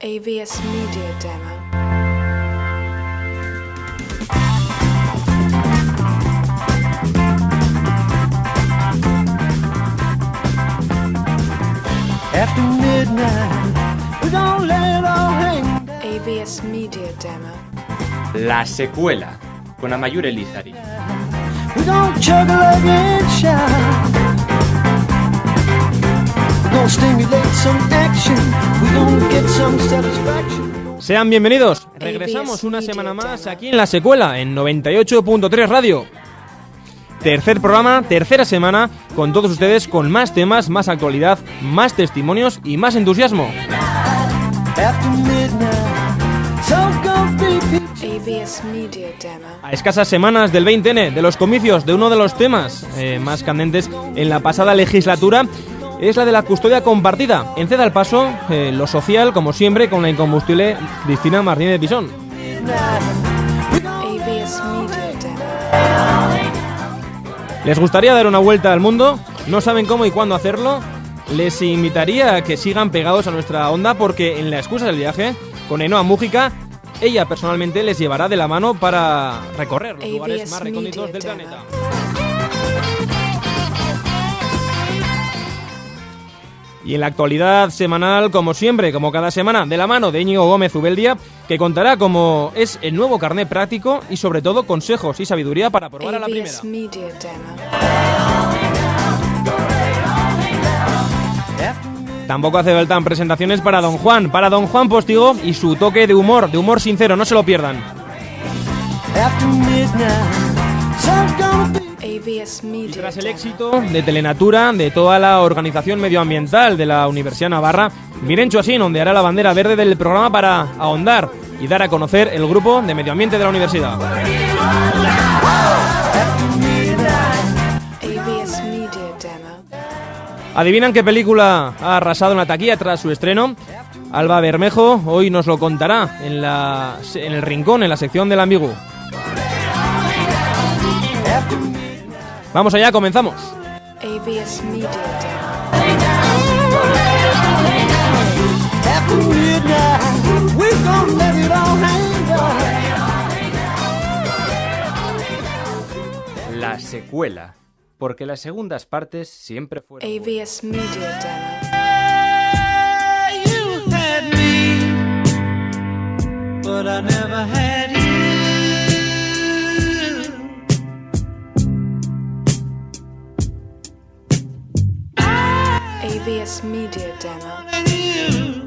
AVS Media Demo. After midnight, we don't let it all hang down. AVS Media Demo. La secuela, con Amayur Elizari. We don't chug a lug and shout. We don't stimulate some action. We don't get some satisfaction. Sean bienvenidos. Regresamos una semana más aquí en La Secuela, en 98.3 Radio. Tercer programa, tercera semana, con todos ustedes, con más temas, más actualidad, más testimonios y más entusiasmo. After midnight, so go be AVS Media Demo. A escasas semanas del 20N, de los comicios, de uno de los temas más candentes en la pasada legislatura, es la de la custodia compartida. En Ceda el Paso, lo social, como siempre, con la incombustible Cristina Martínez Pisón. AVS Media Demo. ¿Les gustaría dar una vuelta al mundo? ¿No saben cómo y cuándo hacerlo? Les invitaría a que sigan pegados a nuestra onda, porque en la excusa del viaje, con Ainhoa Mújica, ella personalmente les llevará de la mano para recorrer los lugares más recónditos del planeta. Y en la actualidad semanal, como siempre, como cada semana, de la mano de Íñigo Gómez Ubeldia, que contará cómo es el nuevo carné práctico y sobre todo consejos y sabiduría para probar a la primera. AVS Media Demo. Tampoco hace falta presentaciones para Don Juan Postigo y su toque de humor sincero, no se lo pierdan. after midnight, so go be. AVS Y Media tras el Demo. éxito de Telenatura, de toda la organización medioambiental de la Universidad Navarra, Mirencho Asín ondeará la bandera verde del programa para ahondar y dar a conocer el grupo de medio ambiente de la universidad. AVS Media Demo. ¿Adivinan qué película ha arrasado en la taquilla tras su estreno? Alba Bermejo hoy nos lo contará en el rincón, en la sección del ambiguo. Vamos allá, comenzamos. AVS Media Demo. After midnight, we gon' let it all hang down. La secuela, porque las segundas partes siempre fueron buenas. AVS Media Demo. You had me, but I never had you. AVS Media Demo.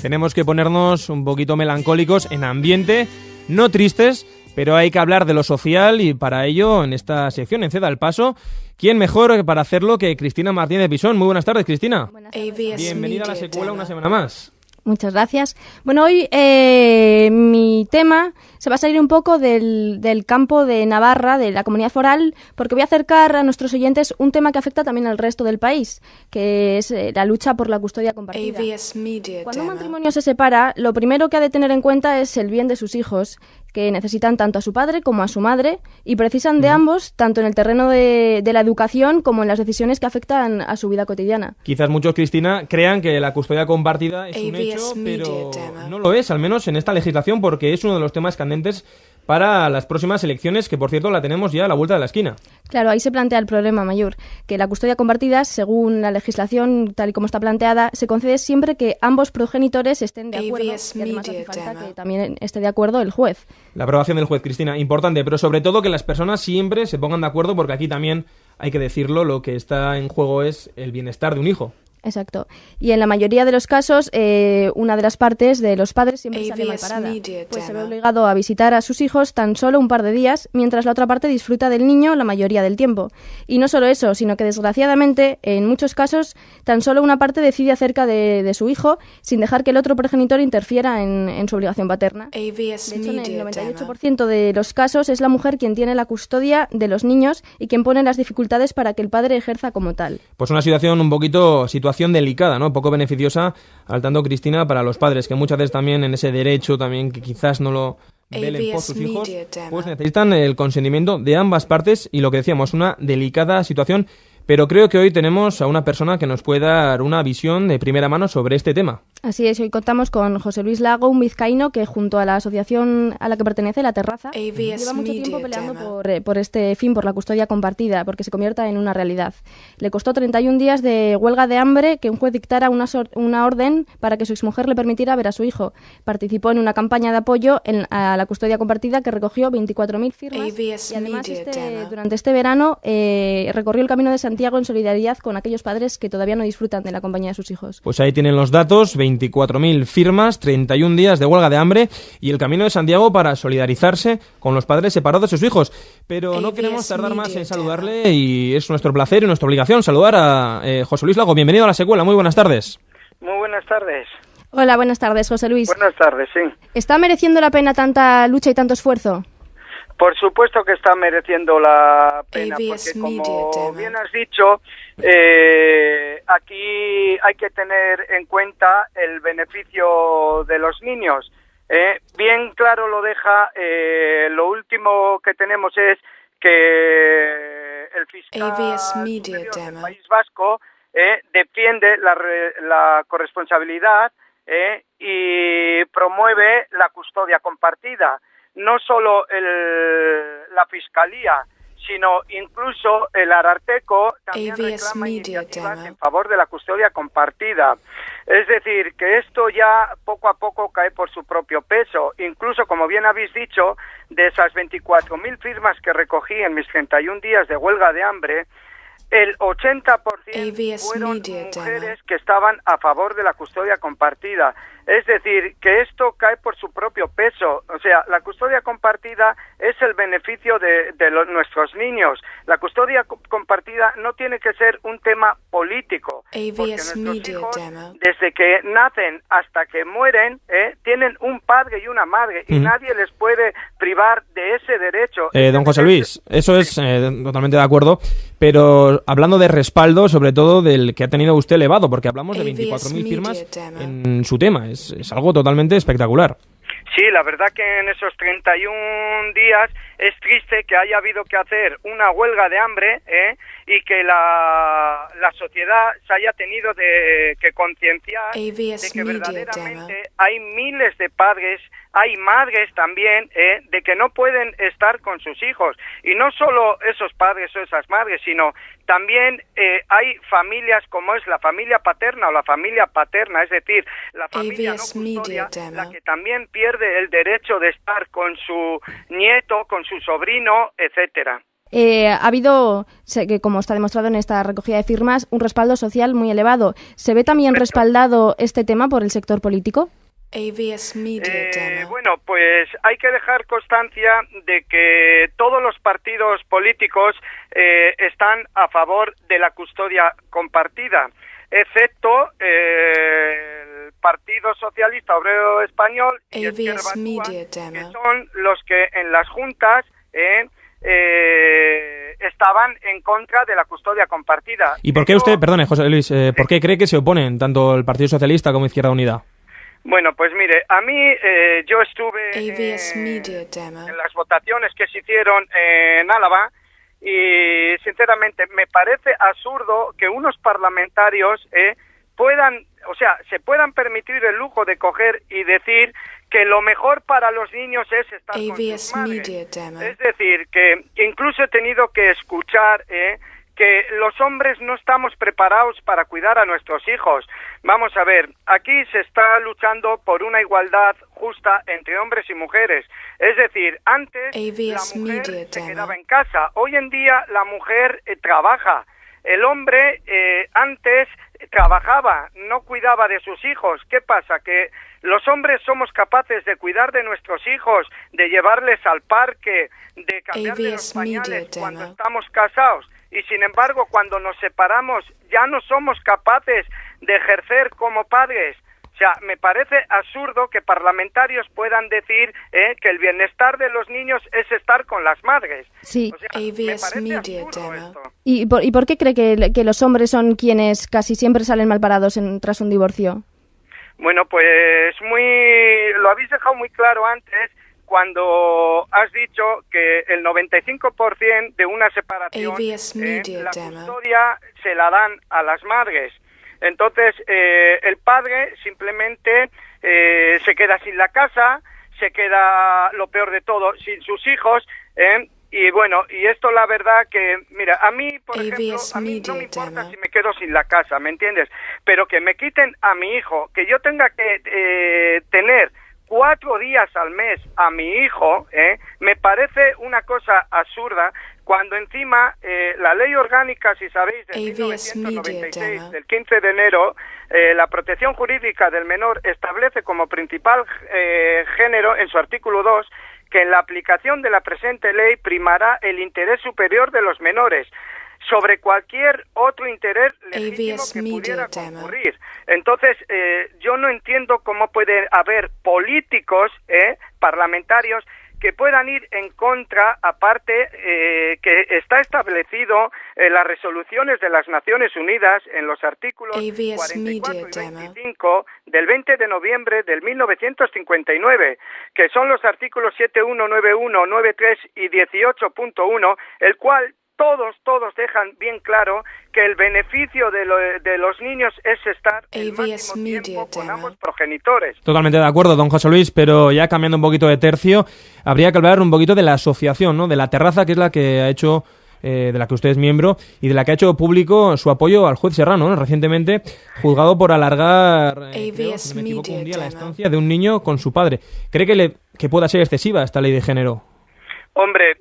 Tenemos que ponernos un poquito melancólicos, en ambiente, no tristes, pero hay que hablar de lo social y para ello, en esta sección, en Ceda el Paso, ¿quién mejor para hacerlo que Cristina Martínez Pisón? Muy buenas tardes, Cristina. AVS Bienvenida a La Media Secuela Demo. una semana más. Muchas gracias. Bueno, hoy mi tema se va a salir un poco del campo de Navarra, de la comunidad foral, porque voy a acercar a nuestros oyentes un tema que afecta también al resto del país, que es la lucha por la custodia compartida. AVS Media Cuando un Demo. matrimonio se separa, lo primero que ha de tener en cuenta es el bien de sus hijos, que necesitan tanto a su padre como a su madre y precisan de ambos, tanto en el terreno de la educación como en las decisiones que afectan a su vida cotidiana. Quizás muchos, Cristina, crean que la custodia compartida es un AVS hecho, pero Media Demo. no lo es, al menos en esta legislación, porque es uno de los temas candentes para las próximas elecciones, que por cierto la tenemos ya a la vuelta de la esquina. Claro, ahí se plantea el problema mayor, que la custodia compartida, según la legislación tal y como está planteada, se concede siempre que ambos progenitores estén de acuerdo AVS y además hace Media falta Demo. que también esté de acuerdo el juez. La aprobación del juez, Cristina, importante, pero sobre todo que las personas siempre se pongan de acuerdo, porque aquí también hay que decirlo, lo que está en juego es el bienestar de un hijo. Exacto. Y en la mayoría de los casos, una de las partes de los padres siempre sale mal AVS parada, Media pues se ve Demo. obligado a visitar a sus hijos tan solo un par de días, mientras la otra parte disfruta del niño la mayoría del tiempo. Y no solo eso, sino que desgraciadamente, en muchos casos, tan solo una parte decide acerca de su hijo, sin dejar que el otro progenitor interfiera en su obligación paterna. AVS De hecho, en el Media Demo. 98% de los casos es la mujer quien tiene la custodia de los niños y quien pone las dificultades para que el padre ejerza como tal. Pues una situación delicada, ¿no? Poco beneficiosa, al tanto, Cristina, para los padres, que muchas veces también en ese derecho también que quizás no lo velen por sus hijos, Media Demo. pues necesitan el consentimiento de ambas partes y lo que decíamos, una delicada situación. Pero creo que hoy tenemos a una persona que nos puede dar una visión de primera mano sobre este tema. Así es, hoy contamos con José Luis Lago, un vizcaíno que junto a la asociación a la que pertenece, La Terraza, lleva mucho tiempo peleando por este fin, por la custodia compartida, porque se convierta en una realidad. Le costó 31 días de huelga de hambre que un juez dictara una orden para que su exmujer le permitiera ver a su hijo. Participó en una campaña de apoyo a la custodia compartida que recogió 24.000 firmas y además durante este verano recorrió el Camino de Santiago en solidaridad con aquellos padres que todavía no disfrutan de la compañía de sus hijos. Pues ahí tienen los datos, 24.000 firmas, 31 días de huelga de hambre y el Camino de Santiago para solidarizarse con los padres separados de sus hijos. Pero no queremos tardar más en saludarle y es nuestro placer y nuestra obligación saludar a José Luis Lago. Bienvenido a La Secuela, muy buenas tardes. Muy buenas tardes. Hola, buenas tardes, José Luis. Buenas tardes, sí. ¿Está mereciendo la pena tanta lucha y tanto esfuerzo? Por supuesto que está mereciendo la pena, porque como bien has dicho, aquí hay que tener en cuenta el beneficio de los niños. Bien claro lo deja, lo último que tenemos es que el fiscal superior del País Vasco defiende la corresponsabilidad y promueve la custodia compartida. No solo la Fiscalía, sino incluso el Ararteko también reclama iniciativas en favor de la custodia compartida. Es decir, que esto ya poco a poco cae por su propio peso. Incluso, como bien habéis dicho, de esas 24.000 firmas que recogí en mis 31 días de huelga de hambre, el 80% fueron mujeres que estaban a favor de la custodia compartida. Es decir, que esto cae por su propio peso. O sea, la custodia compartida es el beneficio de nuestros niños. La custodia compartida no tiene que ser un tema político. Porque nuestros hijos, desde que nacen hasta que mueren, tienen un padre y una madre. Y nadie les puede privar de ese derecho. Don José Luis, eso es totalmente de acuerdo. Pero hablando de respaldo, sobre todo del que ha tenido usted elevado, porque hablamos de 24.000 firmas en su tema. Es algo totalmente espectacular. Sí, la verdad que en esos 31 días es triste que haya habido que hacer una huelga de hambre y que la sociedad se haya tenido que concienciar de que verdaderamente hay miles de padres, hay madres también, de que no pueden estar con sus hijos. Y no solo esos padres o esas madres, sino también hay familias como es la familia paterna o la familia paterna, es decir, la familia no custodia, la que también pierde el derecho de estar con su nieto, con su sobrino, etcétera. Ha habido, que como está demostrado en esta recogida de firmas, un respaldo social muy elevado. ¿Se ve también respaldado este tema por el sector político? Bueno, pues hay que dejar constancia de que todos los partidos políticos están a favor de la custodia compartida, excepto el Partido Socialista Obrero Español y Esquerra Batua, que son los que en las juntas estaban en contra de la custodia compartida. ¿Y por qué usted, perdone, José Luis, por qué cree que se oponen tanto el Partido Socialista como Izquierda Unida? Bueno, pues mire, a mí yo estuve en las votaciones que se hicieron en Álava y sinceramente me parece absurdo que unos parlamentarios se puedan permitir el lujo de coger y decir que lo mejor para los niños es estar con sus madres. Es decir, que incluso he tenido que escuchar que los hombres no estamos preparados para cuidar a nuestros hijos. Vamos a ver, aquí se está luchando por una igualdad justa entre hombres y mujeres. Es decir, antes la mujer se quedaba en casa, hoy en día la mujer trabaja. El hombre antes trabajaba, no cuidaba de sus hijos. ¿Qué pasa? Que los hombres somos capaces de cuidar de nuestros hijos, de llevarles al parque, de cambiarles los pañales cuando estamos casados. Y sin embargo, cuando nos separamos, ya no somos capaces de ejercer como padres. O sea, me parece absurdo que parlamentarios puedan decir que el bienestar de los niños es estar con las madres. Sí. O sea, me parece absurdo esto. ¿Y por qué cree que los hombres son quienes casi siempre salen mal parados tras un divorcio? Bueno, pues lo habéis dejado muy claro antes, cuando has dicho que el 95% de una separación la custodia se la dan a las madres. Entonces, el padre simplemente se queda sin la casa, se queda, lo peor de todo, sin sus hijos, y bueno, y esto la verdad que, mira, a mí, por ejemplo, a mí no me importa si me quedo sin la casa, ¿me entiendes? Pero que me quiten a mi hijo, que yo tenga que tener 4 días al mes a mi hijo, me parece una cosa absurda, cuando encima la ley orgánica, si sabéis, de 1996, del 15 de enero, la protección jurídica del menor establece como principal género, en su artículo 2, que en la aplicación de la presente ley primará el interés superior de los menores sobre cualquier otro interés legítimo que pudiera concurrir. Entonces, yo no entiendo cómo puede haber políticos, parlamentarios, que puedan ir en contra, aparte que está establecido en las resoluciones de las Naciones Unidas en los artículos 44 y 25 del 20 de noviembre del 1959, que son los artículos 7.1, 9.1, 9.3 y 18.1, el cual todos dejan bien claro que el beneficio de los niños es estar el máximo tiempo con ambos progenitores. Totalmente de acuerdo, don José Luis, pero ya cambiando un poquito de tercio, habría que hablar un poquito de la asociación, ¿no? De La Terraza, que es la que ha hecho, de la que usted es miembro, y de la que ha hecho público su apoyo al juez Serrano, ¿no? Recientemente juzgado por alargar, creo, si no me equivoco, un día la estancia de un niño con su padre. ¿Cree que pueda ser excesiva esta ley de género? Hombre,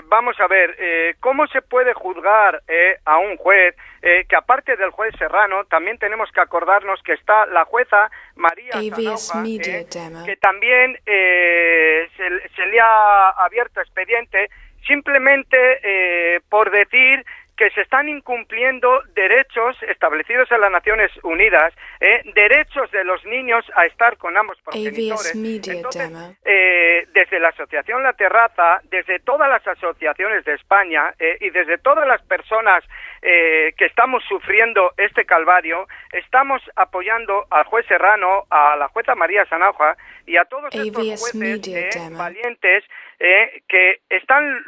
vamos a ver, ¿cómo se puede juzgar a un juez que aparte del juez Serrano también tenemos que acordarnos que está la jueza María Sanauja, que también se le ha abierto expediente simplemente por decir que se están incumpliendo derechos establecidos en las Naciones Unidas, derechos de los niños a estar con ambos progenitores. Entonces, desde la Asociación La Terraza, desde todas las asociaciones de España y desde todas las personas que estamos sufriendo este calvario, estamos apoyando al juez Serrano, a la jueza María Sanauja y a todos estos jueces valientes que están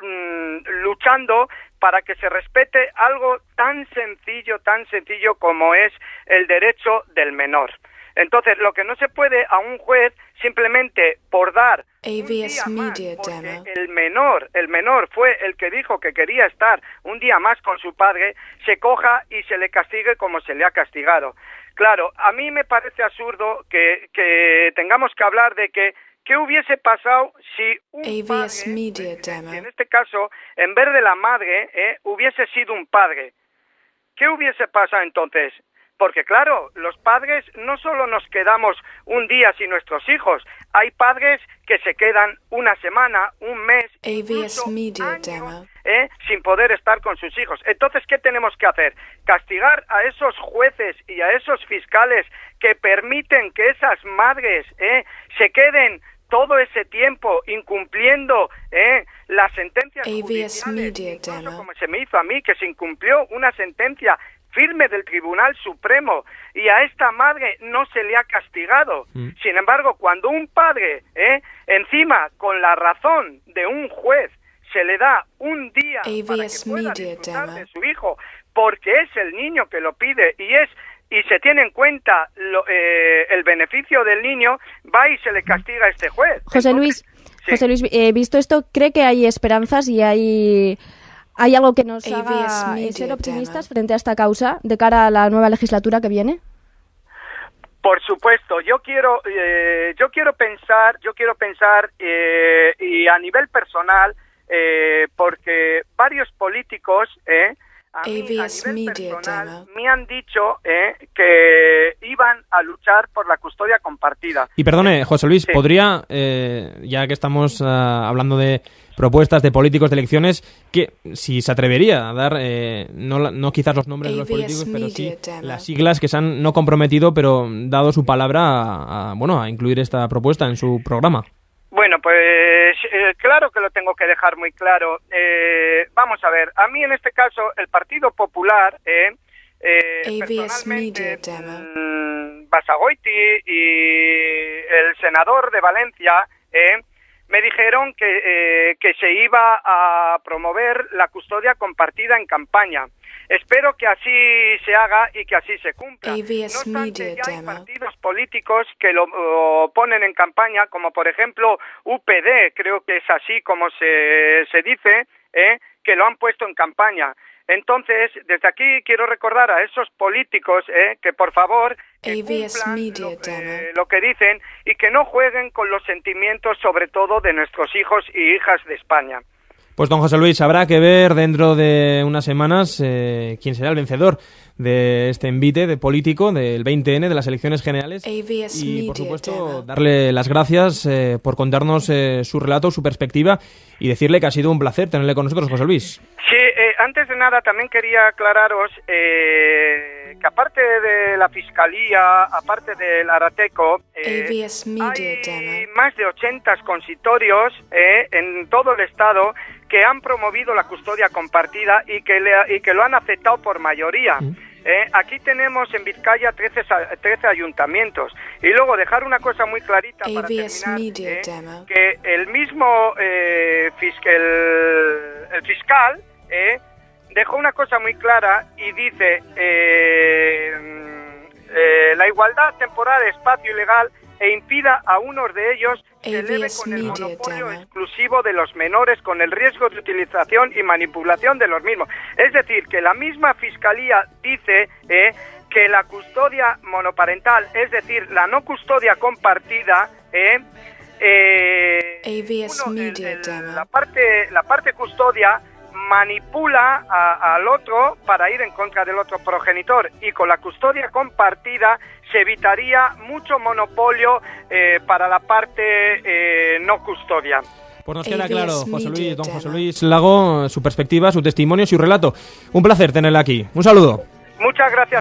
luchando para que se respete algo tan sencillo como es el derecho del menor. Entonces, lo que no se puede a un juez simplemente por dar un día más, porque el menor fue el que dijo que quería estar un día más con su padre, se coja y se le castigue como se le ha castigado. Claro, a mí me parece absurdo que tengamos que hablar de que ¿qué hubiese pasado si un padre, en este caso, en vez de la madre, hubiese sido un padre? ¿Qué hubiese pasado entonces? Porque claro, los padres no solo nos quedamos un día sin nuestros hijos, hay padres que se quedan una semana, un mes, incluso años, sin poder estar con sus hijos. Entonces, ¿qué tenemos que hacer? Castigar a esos jueces y a esos fiscales que permiten que esas madres se queden todo ese tiempo incumpliendo las sentencias judiciales, incluso como se me hizo a mí, que se incumplió una sentencia firme del Tribunal Supremo y a esta madre no se le ha castigado. Sin embargo, cuando un padre, encima con la razón de un juez, se le da un día para que pueda disfrutar de su hijo, porque es el niño que lo pide y se tiene en cuenta el beneficio del niño, va y se le castiga a este juez. José Luis, visto esto, ¿cree que hay esperanzas y hay algo que nos haga ser optimistas frente a esta causa de cara a la nueva legislatura que viene? Por supuesto, yo quiero pensar y a nivel personal, porque varios políticos a nivel personal me han dicho que iban a luchar por la custodia compartida. Y perdone, José Luis, ¿podría, ya que estamos hablando de propuestas de políticos de elecciones, que si se atrevería a dar, no quizás los nombres de los políticos, pero sí las siglas que se han no comprometido, pero dado su palabra a incluir esta propuesta en su programa? Bueno, pues claro que lo tengo que dejar muy claro. Vamos a ver, a mí en este caso el Partido Popular, personalmente, Basagoiti y el senador de Valencia, me dijeron que se iba a promover la custodia compartida en campaña. Espero que así se haga y que así se cumpla. AVS No obstante, Media ya hay Demo. partidos políticos que lo ponen en campaña, como por ejemplo UPD, creo que es así como se dice, que lo han puesto en campaña. Entonces, desde aquí quiero recordar a esos políticos que por favor que AVS cumplan Media Demo. lo que dicen y que no jueguen con los sentimientos, sobre todo de nuestros hijos y hijas de España. Pues don José Luis, habrá que ver dentro de unas semanas quién será el vencedor de este envite de político del 20N, de las elecciones generales. AVS Y, por Media supuesto, Demo. darle las gracias por contarnos su relato, su perspectiva y decirle que ha sido un placer tenerle con nosotros, José Luis. Sí, antes de nada también quería aclararos que aparte de la Fiscalía, aparte del Arateco, AVS Media hay Demo. más de 80 consistorios en todo el Estado que han promovido la custodia compartida y que lo han aceptado por mayoría. Aquí tenemos en Vizcaya 13 ayuntamientos. Y luego dejar una cosa muy clarita para AVS terminar, Media Demo. que el mismo el fiscal dejó una cosa muy clara y dice la igualdad temporal de espacio y legal e impida a unos de ellos se eleve AVS con el Media monopolio Demo. exclusivo de los menores con el riesgo de utilización y manipulación de los mismos. Es decir, que la misma Fiscalía dice que la custodia monoparental, es decir, la no custodia compartida, AVS Media Demo. la parte custodia manipula al otro para ir en contra del otro progenitor, y con la custodia compartida se evitaría mucho monopolio para la parte no custodia. Pues nos queda AVS claro, José Media Luis, don José Demo. Luis Lago, su perspectiva, su testimonio, su relato. Un placer tenerle aquí. Un saludo. Muchas gracias.